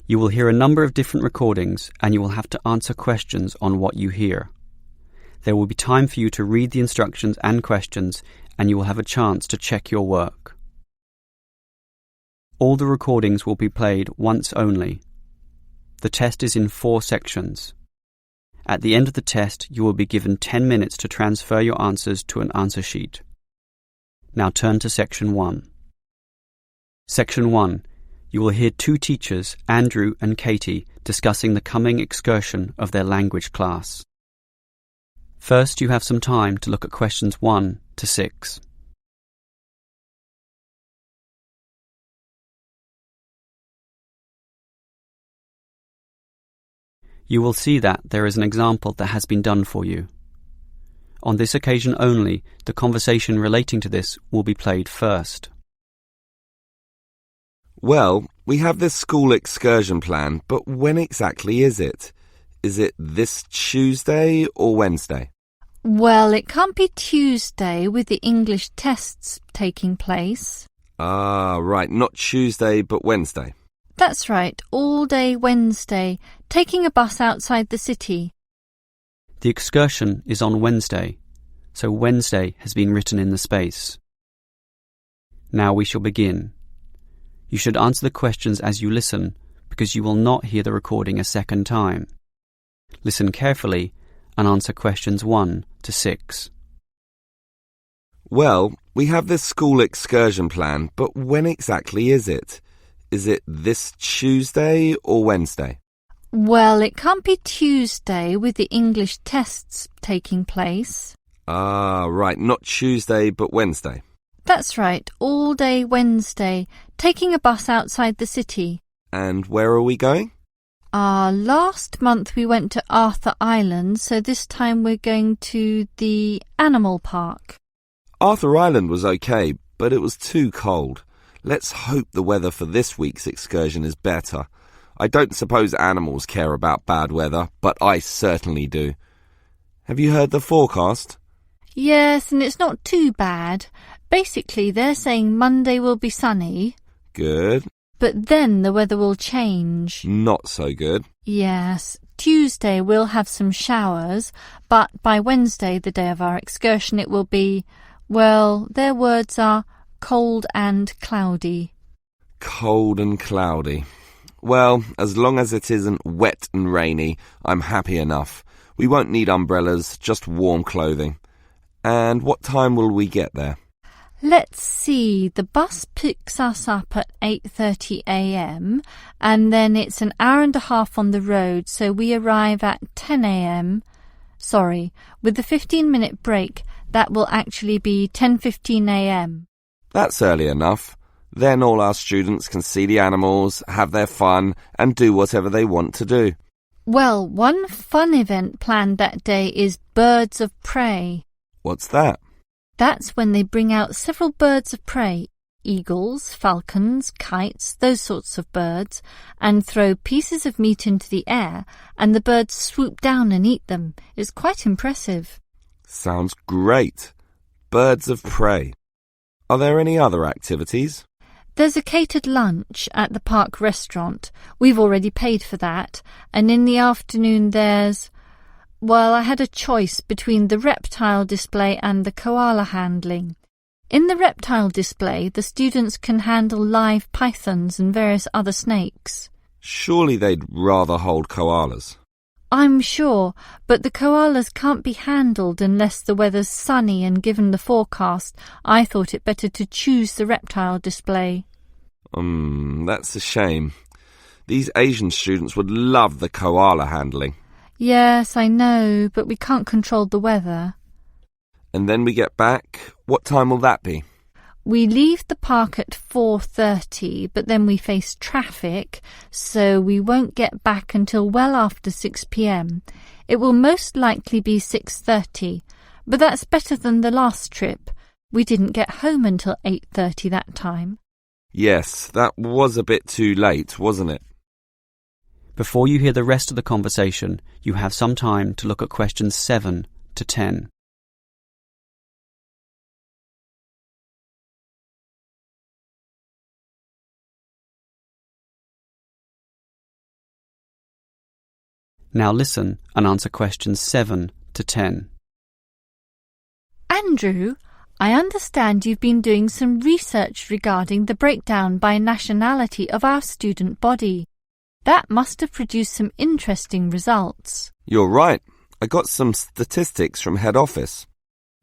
You will hear a number of different recordings and you will have to answer questions on what you hear. There will be time for you to read the instructions and questions and you will have a chance to check your work. All the recordings will be played once only. The test is in 4 sections. At the end of the test, you will be given 10 minutes to transfer your answers to an answer sheet. Now turn to Section 1. Section 1. You will hear 2 teachers, Andrew and Katie, discussing the coming excursion of their language class. First, you have some time to look at questions 1 to 6. You will see that there is an example that has been done for you. On this occasion only, the conversation relating to this will be played first. Well, we have this school excursion plan, but when exactly is it? Is it this Tuesday or Wednesday? Well, it can't be Tuesday with the English tests taking place. Ah, right, not Tuesday but Wednesday. That's right, all day Wednesday, taking a bus outside the city. The excursion is on Wednesday, so Wednesday has been written in the space. Now we shall begin. You should answer the questions as you listen, because you will not hear the recording a second time. Listen carefully and answer questions 1 to 6. Well, we have this school excursion plan, but when exactly is it? Is it this Tuesday or Wednesday? Well, it can't be Tuesday with the English tests taking place. Ah, right, not Tuesday but Wednesday. That's right, all day Wednesday, taking a bus outside the city. And where are we going? Last month we went to Arthur Island, so this time we're going to the animal park. Arthur Island was okay, but it was too cold. Let's hope the weather for this week's excursion is better. I don't suppose animals care about bad weather, but I certainly do. Have you heard the forecast? Yes, and it's not too bad. Basically, they're saying Monday will be sunny. Good. But then the weather will change. Not so good. Yes, Tuesday we'll have some showers, but by Wednesday, the day of our excursion, it will be, well, their words are cold and cloudy. Cold and cloudy. Well, as long as it isn't wet and rainy, I'm happy enough. We won't need umbrellas, just warm clothing. And what time will we get there? Let's see, the bus picks us up at 8:30 a.m. and then it's an hour and a half on the road, so we arrive at 10 a.m. Sorry, with the 15-minute break, that will actually be 10:15 a.m. That's early enough. Then all our students can see the animals, have their fun, and do whatever they want to do. Well, one fun event planned that day is Birds of Prey. What's that? That's when they bring out several birds of prey, eagles, falcons, kites, those sorts of birds, and throw pieces of meat into the air, and the birds swoop down and eat them. It's quite impressive. Sounds great. Birds of prey. Are there any other activities? There's a catered lunch at the park restaurant. We've already paid for that. And in the afternoon there's... Well, I had a choice between the reptile display and the koala handling. In the reptile display, the students can handle live pythons and various other snakes. Surely they'd rather hold koalas. I'm sure, but the koalas can't be handled unless the weather's sunny, and given the forecast, I thought it better to choose the reptile display. That's a shame. These Asian students would love the koala handling. Yes, I know, but we can't control the weather. And then we get back. What time will that be? We leave the park at 4:30, but then we face traffic, so we won't get back until well after 6 p.m. It will most likely be 6:30, but that's better than the last trip. We didn't get home until 8:30 that time. Yes, that was a bit too late, wasn't it? Before you hear the rest of the conversation, you have some time to look at questions 7 to 10. Now listen and answer questions 7 to 10. Andrew, I understand you've been doing some research regarding the breakdown by nationality of our student body. That must have produced some interesting results. You're right. I got some statistics from head office.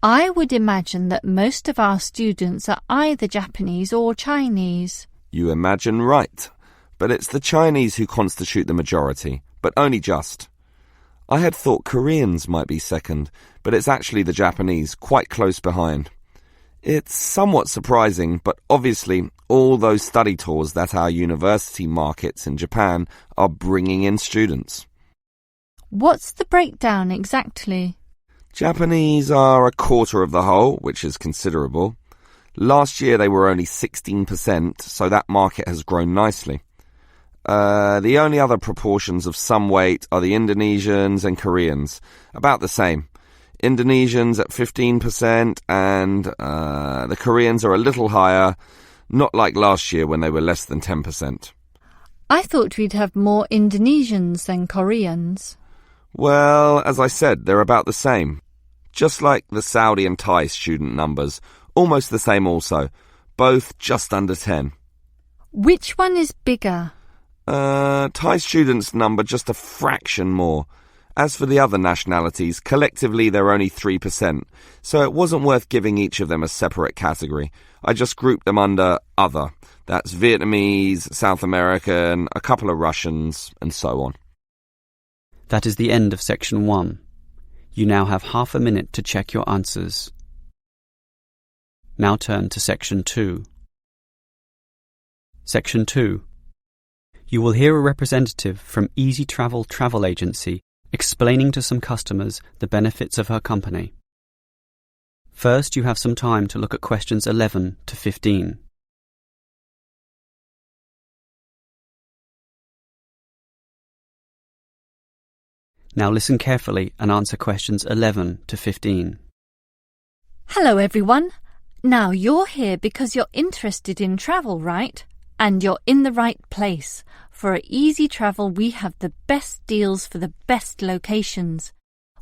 I would imagine that most of our students are either Japanese or Chinese. You imagine right. But it's the Chinese who constitute the majority, but only just. I had thought Koreans might be second, but it's actually the Japanese, quite close behind. It's somewhat surprising, but obviously all those study tours that our university markets in Japan are bringing in students. What's the breakdown exactly? Japanese are a quarter of the whole, which is considerable. Last year they were only 16%, so that market has grown nicely. The only other proportions of some weight are the Indonesians and Koreans, about the same. Indonesians at 15% and the Koreans are a little higher, not like last year when they were less than 10%. I thought we'd have more Indonesians than Koreans. Well, as I said, they're about the same. Just like the Saudi and Thai student numbers, almost the same also, both just under 10. Which one is bigger? Thai students number just a fraction more. As for the other nationalities, collectively they're only 3%, so it wasn't worth giving each of them a separate category. I just grouped them under other. That's Vietnamese, South American, a couple of Russians, and so on. That is the end of section 1. You now have half a minute to check your answers. Now turn to section 2. Section 2. You will hear a representative from Easy Travel Travel Agency explaining to some customers the benefits of her company. First, you have some time to look at questions 11 to 15. Now listen carefully and answer questions 11 to 15. Hello, everyone. Now, you're here because you're interested in travel, right? And you're in the right place. For at Easy Travel, we have the best deals for the best locations.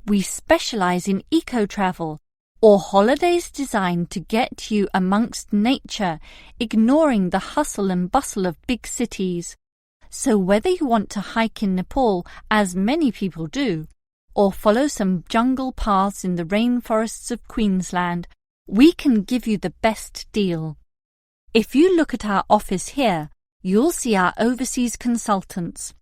We specialize in eco-travel, or holidays designed to get you amongst nature, ignoring the hustle and bustle of big cities. So whether you want to hike in Nepal, as many people do, or follow some jungle paths in the rainforests of Queensland, we can give you the best deal. If you look at our office here, you'll see our overseas consultants.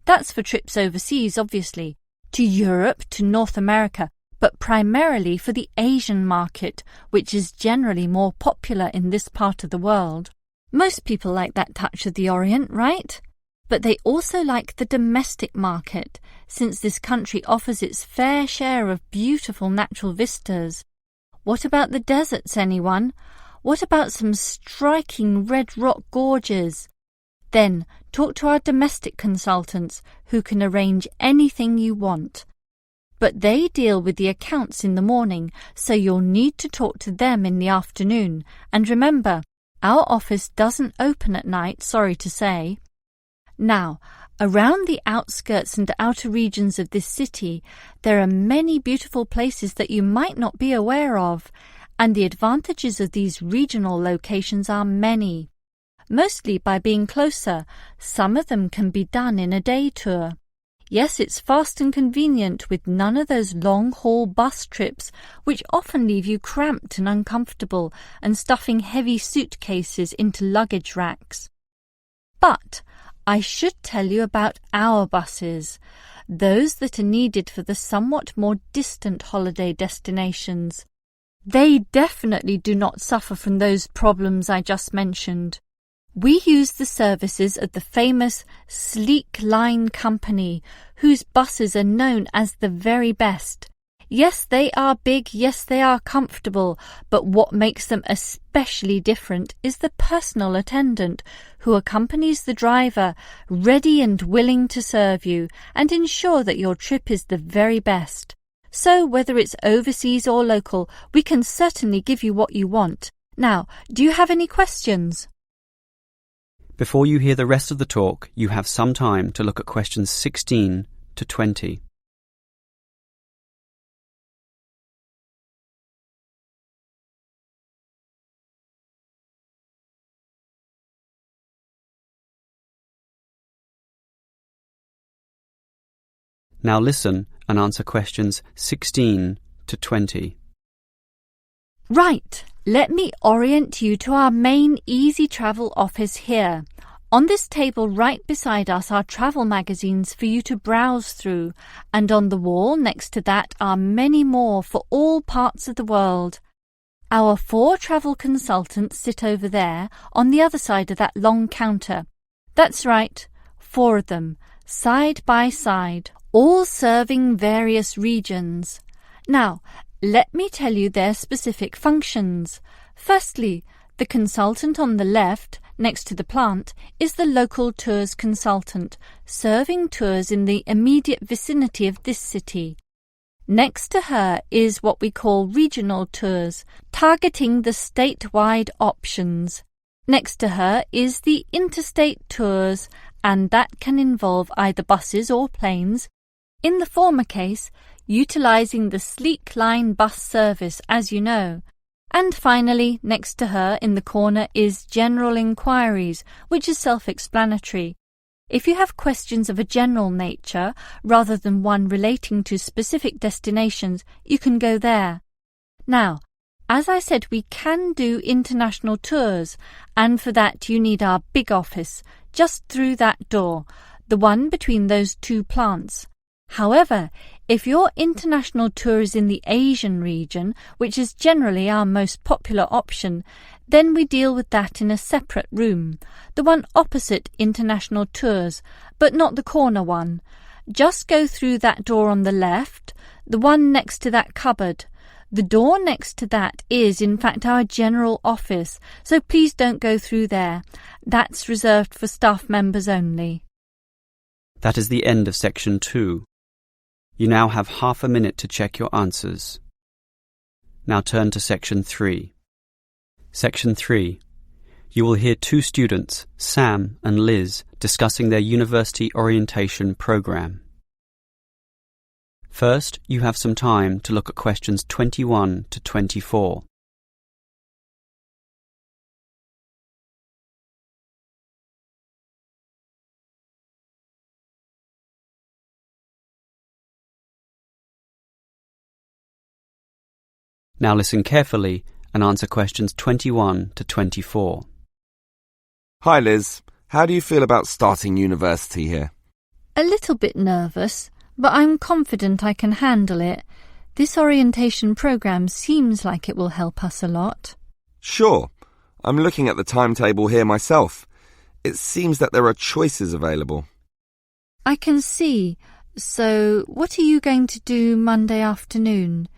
That's for trips overseas, obviously, to Europe, to North America, but primarily for the Asian market, which is generally more popular in this part of the world. Most people like that touch of the Orient, right? But they also like the domestic market, since this country offers its fair share of beautiful natural vistas. What about the deserts, anyone? What about some striking red rock gorges? Then talk to our domestic consultants, who can arrange anything you want. But they deal with the accounts in the morning, so you'll need to talk to them in the afternoon. And remember, our office doesn't open at night, sorry to say. Now, around the outskirts and outer regions of this city, there are many beautiful places that you might not be aware of, and the advantages of these regional locations are many. Mostly by being closer, some of them can be done in a day tour. Yes, it's fast and convenient with none of those long-haul bus trips which often leave you cramped and uncomfortable and stuffing heavy suitcases into luggage racks. But I should tell you about our buses, those that are needed for the somewhat more distant holiday destinations. They definitely do not suffer from those problems I just mentioned. We use the services of the famous Sleek Line Company, whose buses are known as the very best. Yes, they are big, yes, they are comfortable, but what makes them especially different is the personal attendant who accompanies the driver, ready and willing to serve you and ensure that your trip is the very best. So whether it's overseas or local, we can certainly give you what you want. Now, do you have any questions? Before you hear the rest of the talk, you have some time to look at questions 16 to 20. Now listen and answer questions 16 to 20. Right, let me orient you to our main Easy Travel office here. On this table right beside us are travel magazines for you to browse through, and on the wall next to that are many more for all parts of the world. Our 4 travel consultants sit over there on the other side of that long counter. That's right, 4 of them, side by side, all serving various regions. Now, let me tell you their specific functions. Firstly, the consultant on the left, next to the plant, is the local tours consultant, serving tours in the immediate vicinity of this city. Next to her is what we call regional tours, targeting the statewide options. Next to her is the interstate tours, and that can involve either buses or planes. In the former case, utilising the Sleek Line bus service, as you know. And finally, next to her in the corner is General Inquiries, which is self-explanatory. If you have questions of a general nature, rather than one relating to specific destinations, you can go there. Now, as I said, we can do international tours, and for that you need our big office, just through that door, the one between those 2 plants. However, if your international tour is in the Asian region, which is generally our most popular option, then we deal with that in a separate room, the one opposite international tours, but not the corner one. Just go through that door on the left, the one next to that cupboard. The door next to that is, in fact, our general office, so please don't go through there. That's reserved for staff members only. That is the end of section 2. You now have half a minute to check your answers. Now turn to section 3. Section 3. You will hear 2 students, Sam and Liz, discussing their university orientation program. First, you have some time to look at questions 21 to 24. Now listen carefully and answer questions 21 to 24. Hi Liz, how do you feel about starting university here? A little bit nervous, but I'm confident I can handle it. This orientation program seems like it will help us a lot. Sure. I'm looking at the timetable here myself. It seems that there are choices available. I can see. So, what are you going to do Monday afternoon?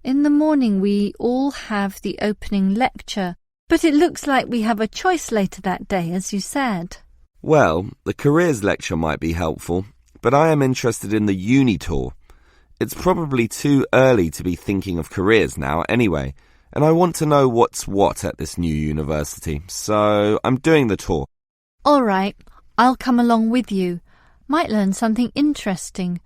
In the morning we all have the opening lecture, but it looks like we have a choice later that day, as you said. Well, the careers lecture might be helpful, but I am interested in the uni tour. It's probably too early to be thinking of careers now anyway, and I want to know what's what at this new university, so I'm doing the tour. All right, I'll come along with you. Might learn something interesting.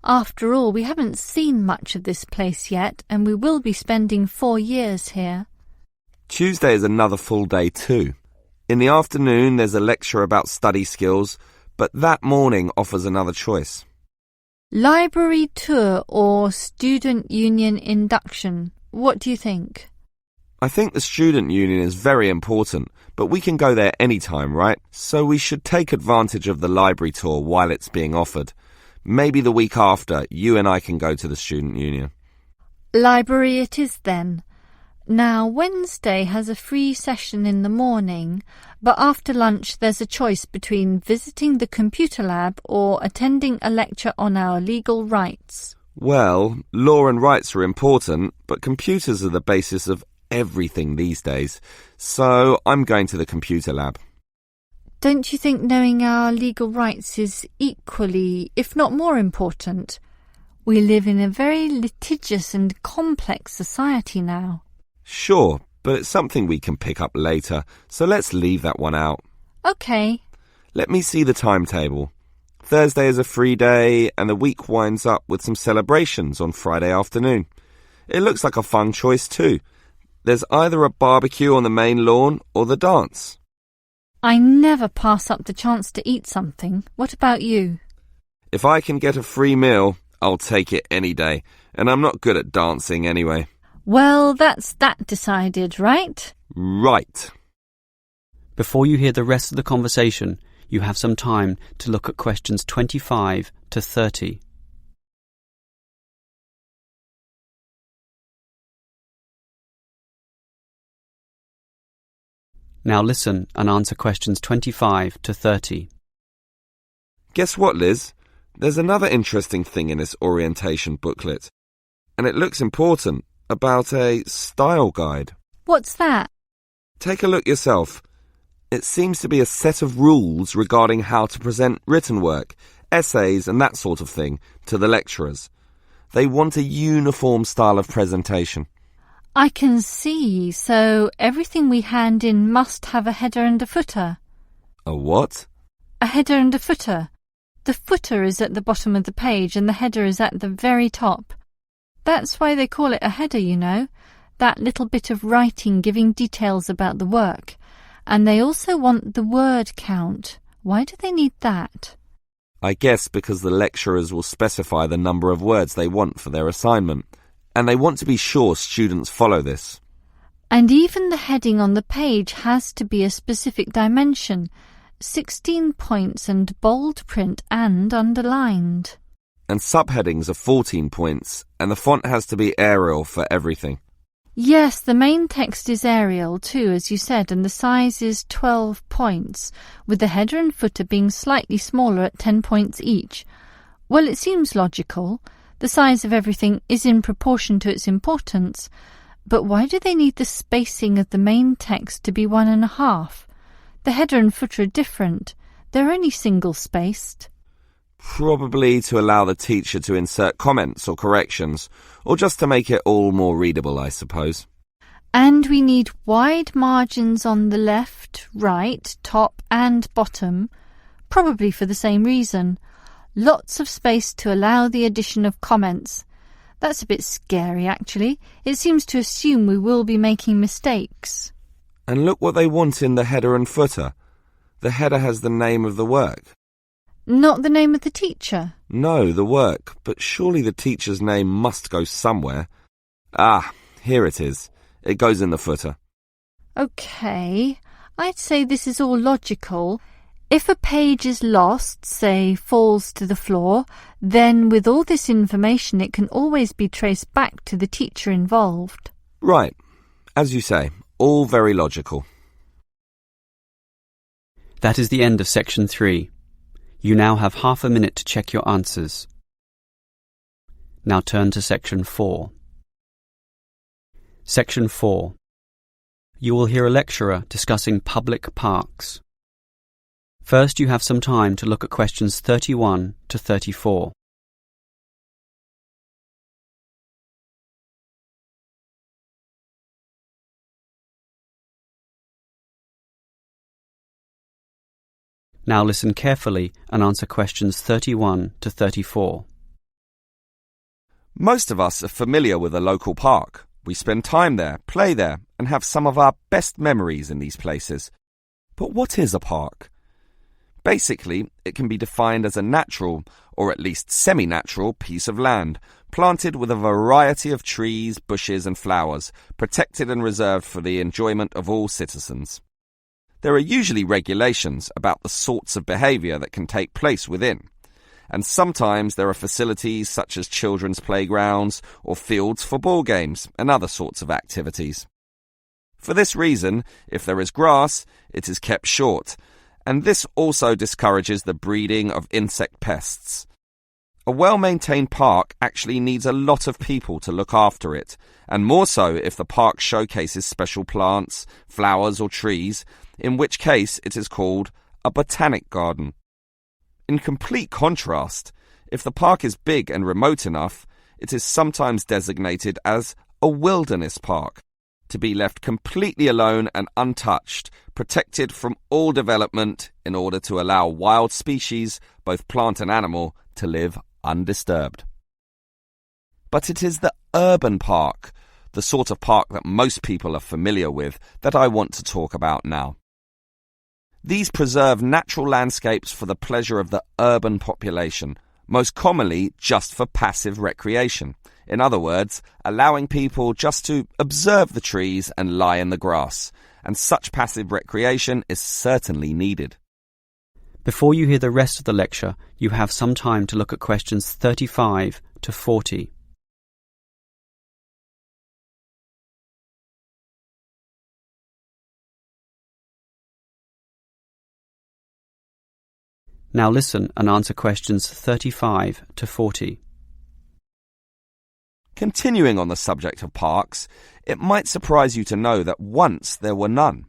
After all, we haven't seen much of this place yet, and we will be spending 4 years here. Tuesday is another full day too. In the afternoon there's a lecture about study skills, but that morning offers another choice. Library tour or student union induction? What do you think? I think the student union is very important, but we can go there anytime, right? So we should take advantage of the library tour while it's being offered. Maybe the week after, you and I can go to the student union. Library it is then. Now, Wednesday has a free session in the morning, but after lunch there's a choice between visiting the computer lab or attending a lecture on our legal rights. Well, law and rights are important, but computers are the basis of everything these days, so I'm going to the computer lab. Don't you think knowing our legal rights is equally, if not more important? We live in a very litigious and complex society now. Sure, but it's something we can pick up later, so let's leave that one out. OK. Let me see the timetable. Thursday is a free day, and the week winds up with some celebrations on Friday afternoon. It looks like a fun choice too. There's either a barbecue on the main lawn or the dance. I never pass up the chance to eat something. What about you? If I can get a free meal, I'll take it any day, and I'm not good at dancing anyway. Well, that's that decided, right? Right. Before you hear the rest of the conversation, you have some time to look at questions 25 to 30. Now listen and answer questions 25 to 30. Guess what, Liz? There's another interesting thing in this orientation booklet, and it looks important, about a style guide. What's that? Take a look yourself. It seems to be a set of rules regarding how to present written work, essays and that sort of thing to the lecturers. They want a uniform style of presentation. I can see, so everything we hand in must have a header and a footer. A what? A header and a footer. The footer is at the bottom of the page and the header is at the very top. That's why they call it a header, you know, that little bit of writing giving details about the work. And they also want the word count. Why do they need that? I guess because the lecturers will specify the number of words they want for their assignment, and they want to be sure students follow this. And even the heading on the page has to be a specific dimension, 16 points and bold print and underlined. And subheadings are 14 points, and the font has to be Arial for everything. Yes, the main text is Arial too, as you said, and the size is 12 points, with the header and footer being slightly smaller at 10 points each. Well, it seems logical. The size of everything is in proportion to its importance. But why do they need the spacing of the main text to be 1.5? The header and footer are different. They're only single-spaced. Probably to allow the teacher to insert comments or corrections, or just to make it all more readable, I suppose. And we need wide margins on the left, right, top and bottom, probably for the same reason. Lots of space to allow the addition of comments. That's a bit scary, actually. It seems to assume we will be making mistakes. And look what they want in the header and footer. The header has the name of the work. Not the name of the teacher? No, the work, but surely the teacher's name must go somewhere. Ah, here it is. It goes in the footer. OK, I'd say this is all logical. If a page is lost, say falls to the floor, then with all this information it can always be traced back to the teacher involved. Right. As you say, all very logical. That is the end of section 3. You now have half a minute to check your answers. Now turn to section 4. Section 4. You will hear a lecturer discussing public parks. First, you have some time to look at questions 31 to 34. Now listen carefully and answer questions 31 to 34. Most of us are familiar with a local park. We spend time there, play there, and have some of our best memories in these places. But what is a park? Basically, it can be defined as a natural, or at least semi-natural, piece of land, planted with a variety of trees, bushes and flowers, protected and reserved for the enjoyment of all citizens. There are usually regulations about the sorts of behaviour that can take place within, and sometimes there are facilities such as children's playgrounds or fields for ball games and other sorts of activities. For this reason, if there is grass, it is kept short, and this also discourages the breeding of insect pests. A well-maintained park actually needs a lot of people to look after it, and more so if the park showcases special plants, flowers or trees, in which case it is called a botanic garden. In complete contrast, if the park is big and remote enough, it is sometimes designated as a wilderness park. to be left completely alone and untouched, protected from all development in order to allow wild species, both plant and animal, to live undisturbed. But it is the urban park, the sort of park that most people are familiar with, that I want to talk about now. These preserve natural landscapes for the pleasure of the urban population, most commonly just for passive recreation. In other words, allowing people just to observe the trees and lie in the grass. And such passive recreation is certainly needed. Before you hear the rest of the lecture, you have some time to look at questions 35 to 40. Now listen and answer questions 35 to 40. Continuing on the subject of parks, it might surprise you to know that once there were none.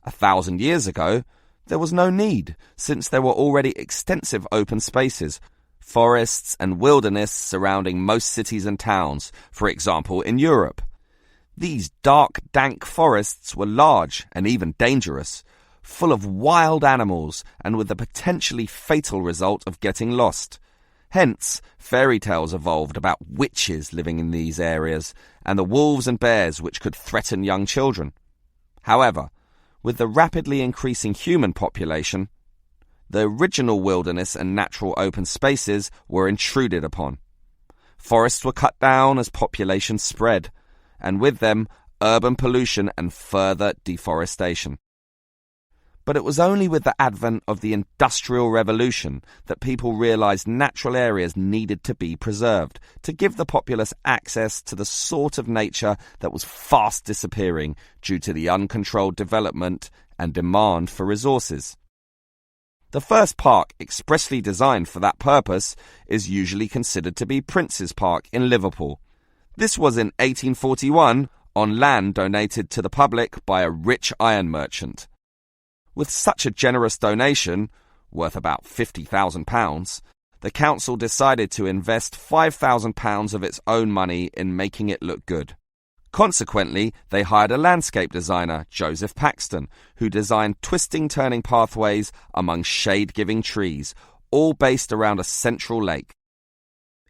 1,000 years ago, there was no need, since there were already extensive open spaces, forests and wilderness surrounding most cities and towns, for example in Europe. These dark, dank forests were large and even dangerous, full of wild animals and with the potentially fatal result of getting lost. Hence, fairy tales evolved about witches living in these areas and the wolves and bears which could threaten young children. However, with the rapidly increasing human population, the original wilderness and natural open spaces were intruded upon. Forests were cut down as population spread, and with them urban pollution and further deforestation. But it was only with the advent of the Industrial Revolution that people realized natural areas needed to be preserved to give the populace access to the sort of nature that was fast disappearing due to the uncontrolled development and demand for resources. The first park expressly designed for that purpose is usually considered to be Prince's Park in Liverpool. This was in 1841 on land donated to the public by a rich iron merchant. With such a generous donation, worth about £50,000, the council decided to invest £5,000 of its own money in making it look good. Consequently, they hired a landscape designer, Joseph Paxton, who designed twisting turning pathways among shade-giving trees, all based around a central lake.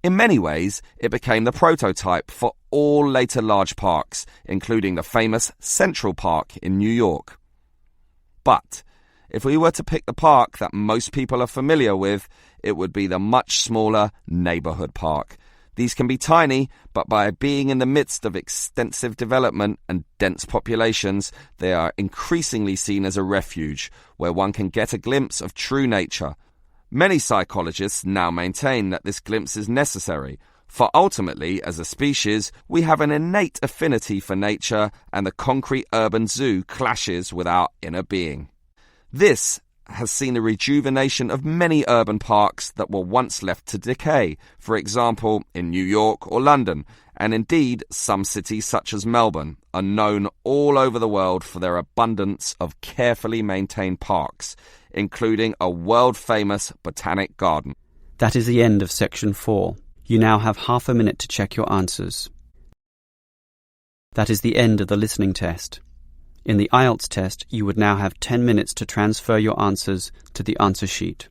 In many ways, it became the prototype for all later large parks, including the famous Central Park in New York. But if we were to pick the park that most people are familiar with, it would be the much smaller neighborhood park. These can be tiny, but by being in the midst of extensive development and dense populations, they are increasingly seen as a refuge where one can get a glimpse of true nature. Many psychologists now maintain that this glimpse is necessary, for ultimately, as a species, we have an innate affinity for nature, and the concrete urban zoo clashes with our inner being. This has seen the rejuvenation of many urban parks that were once left to decay, for example, in New York or London, and indeed some cities such as Melbourne are known all over the world for their abundance of carefully maintained parks, including a world-famous botanic garden. That is the end of section 4. You now have half a minute to check your answers. That is the end of the listening test. In the IELTS test, you would now have 10 minutes to transfer your answers to the answer sheet.